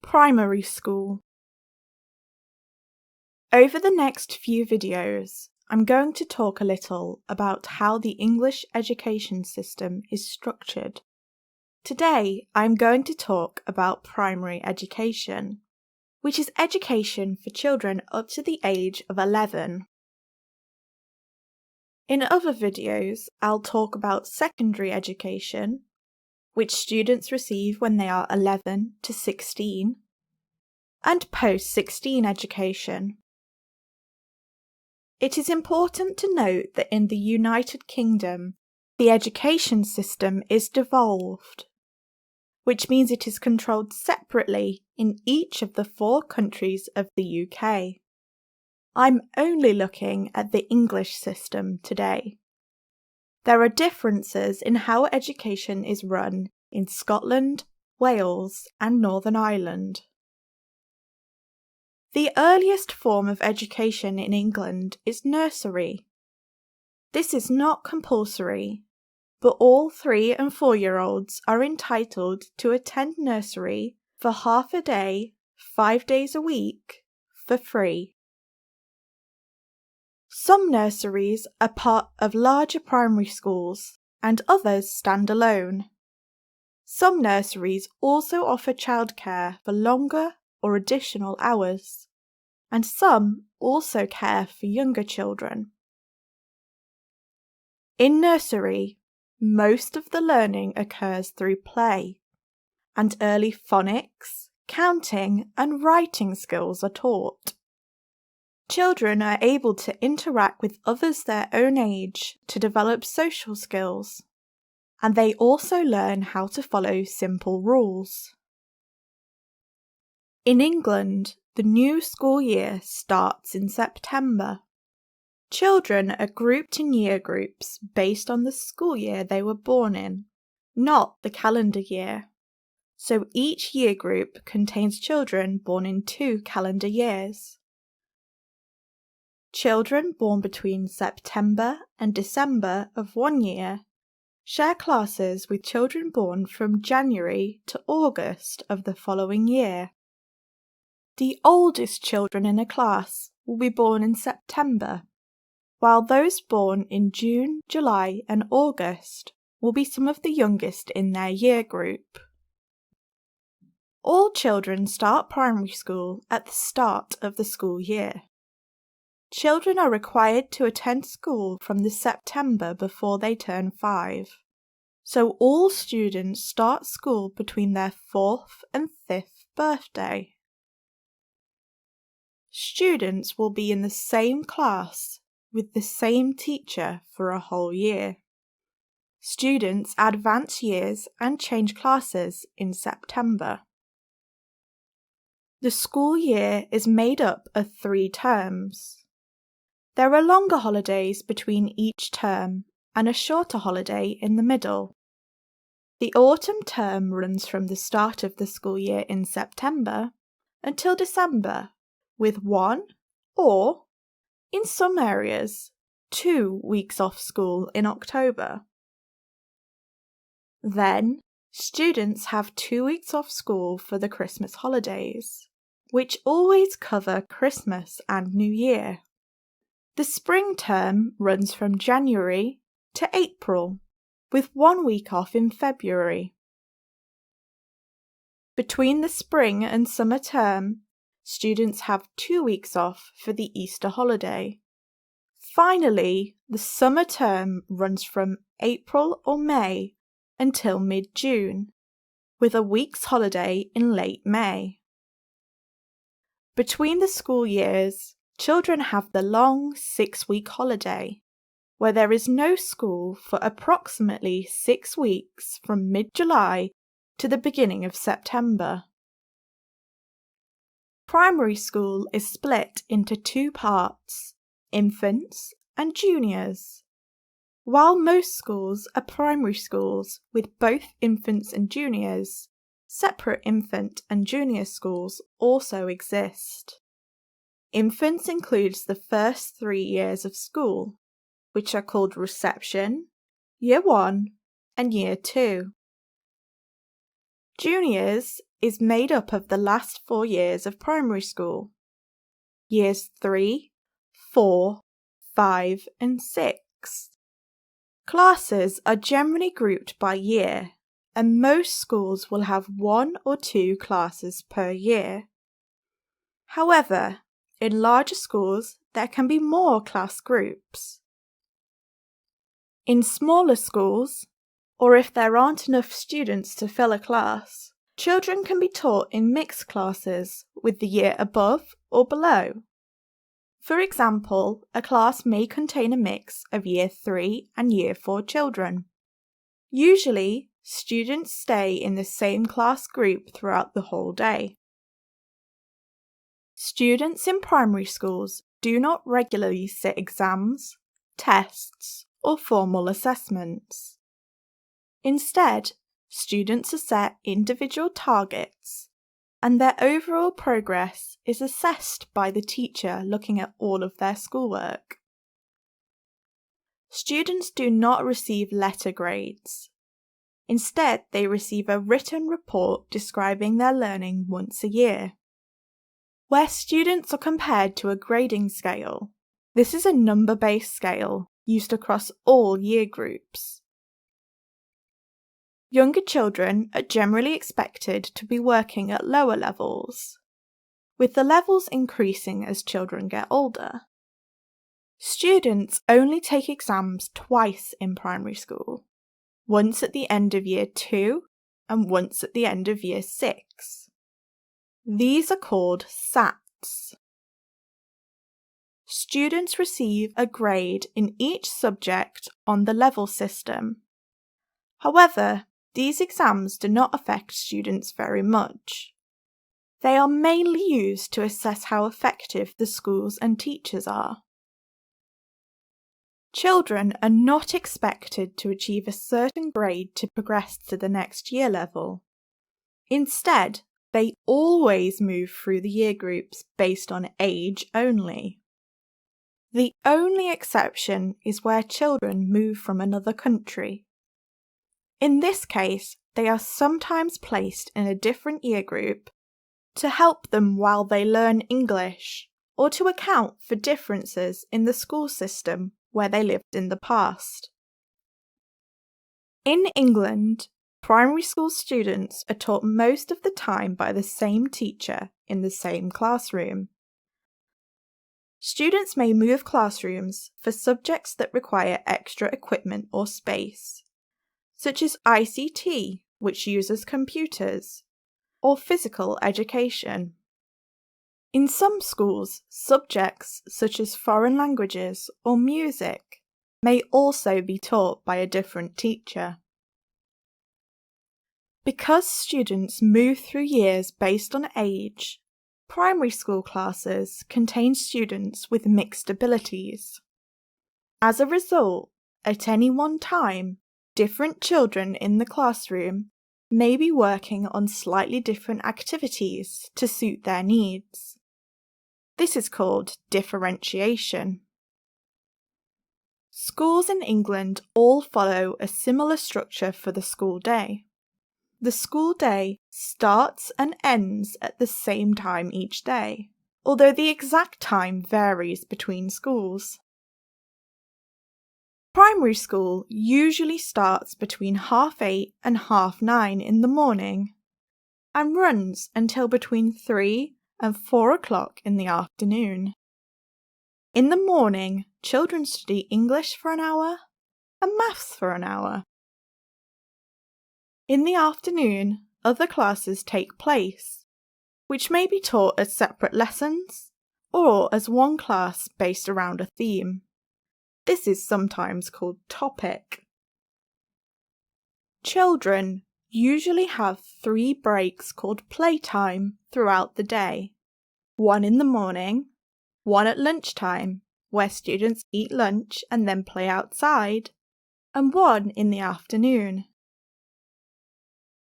Primary school. Over the next few videos, I'm going to talk a little about how the English education system is structured. Today, I'm going to talk about primary education, which is education for children up to the age of 11. In other videos, I'll talk about secondary education, which students receive when they are 11 to 16, and post-16 education. It is important to note that in the United Kingdom, the education system is devolved, which means it is controlled separately in each of the 4 countries of the UK. I'm only looking at the English system today. There are differences in how education is run in Scotland, Wales, and Northern Ireland. The earliest form of education in England is nursery. This is not compulsory, but all 3- and 4-year-olds are entitled to attend nursery for half a day, 5 days a week, for free. Some nurseries are part of larger primary schools, and others stand alone. Some nurseries also offer childcare for longer or additional hours, and some also care for younger children. In nursery, most of the learning occurs through play, and early phonics, counting, and writing skills are taught. Children are able to interact with others their own age to develop social skills, and they also learn how to follow simple rules. In England, the new school year starts in September. Children are grouped in year groups based on the school year they were born in, not the calendar year. So each year group contains children born in 2 calendar years. Children born between September and December of one year share classes with children born from January to August of the following year. The oldest children in a class will be born in September, while those born in June, July, and August will be some of the youngest in their year group. All children start primary school at the start of the school year. Children are required to attend school from the September before they turn 5, so all students start school between their 4th and 5th birthday. Students will be in the same class with the same teacher for a whole year. Students advance years and change classes in September. The school year is made up of 3 terms. There are longer holidays between each term and a shorter holiday in the middle. The autumn term runs from the start of the school year in September until December, with 1 or, in some areas, 2 weeks off school in October. Then, students have 2 weeks off school for the Christmas holidays, which always cover Christmas and New Year. The spring term runs from January to April, with 1 week off in February. Between the spring and summer term, students have 2 weeks off for the Easter holiday. Finally, the summer term runs from April or May until mid-June, with a week's holiday in late May. Between the school years, children have the long 6-week holiday, where there is no school for approximately 6 weeks from mid-July to the beginning of September. Primary school is split into 2 parts, infants and juniors. While most schools are primary schools with both infants and juniors, separate infant and junior schools also exist. Infants includes the first 3 years of school, which are called reception, year 1, and year 2. Juniors is made up of the last 4 years of primary school. Years 3, 4, 5 and 6. Classes are generally grouped by year, and most schools will have 1 or 2 classes per year. However, in larger schools, there can be more class groups. In smaller schools, or if there aren't enough students to fill a class, children can be taught in mixed classes with the year above or below. For example, a class may contain a mix of Year 3 and Year 4 children. Usually, students stay in the same class group throughout the whole day. Students in primary schools do not regularly sit exams, tests, or formal assessments. Instead, students are set individual targets, and their overall progress is assessed by the teacher looking at all of their schoolwork. Students do not receive letter grades. Instead, they receive a written report describing their learning once a year. Where students are compared to a grading scale, this is a number-based scale used across all year groups. Younger children are generally expected to be working at lower levels, with the levels increasing as children get older. Students only take exams twice in primary school, once at the end of Year 2 and once at the end of Year 6. These are called SATs. Students receive a grade in each subject on the level system. However, these exams do not affect students very much. They are mainly used to assess how effective the schools and teachers are. Children are not expected to achieve a certain grade to progress to the next year level. Instead, they always move through the year groups based on age only. The only exception is where children move from another country. In this case, they are sometimes placed in a different year group to help them while they learn English, or to account for differences in the school system where they lived in the past. In England, primary school students are taught most of the time by the same teacher in the same classroom. Students may move classrooms for subjects that require extra equipment or space, such as ICT, which uses computers, or physical education. In some schools, subjects such as foreign languages or music may also be taught by a different teacher. Because students move through years based on age, primary school classes contain students with mixed abilities. As a result, at any one time, different children in the classroom may be working on slightly different activities to suit their needs. This is called differentiation. Schools in England all follow a similar structure for the school day. The school day starts and ends at the same time each day, although the exact time varies between schools. Primary school usually starts between 8:30 and 9:30 in the morning and runs until between 3 and 4 o'clock in the afternoon. In the morning, children study English for an hour and maths for an hour. In the afternoon, other classes take place, which may be taught as separate lessons or as one class based around a theme. This is sometimes called topic. Children usually have 3 breaks called playtime throughout the day. One in the morning, one at lunchtime, where students eat lunch and then play outside, and one in the afternoon.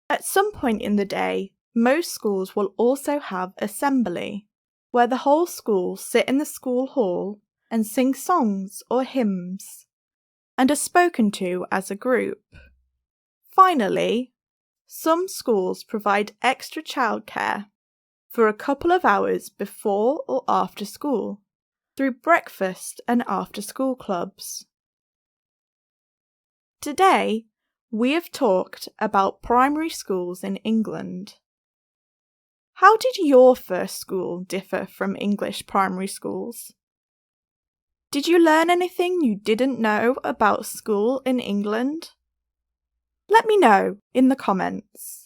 At some point in the day, most schools will also have assembly, where the whole school sit in the school hall and sing songs or hymns, and are spoken to as a group. Finally, Some schools provide extra childcare for a couple of hours before or after school through breakfast and after-school clubs. Today, we have talked about primary schools in England. How did your first school differ from English primary schools? Did you learn anything you didn't know about school in England? Let me know in the comments.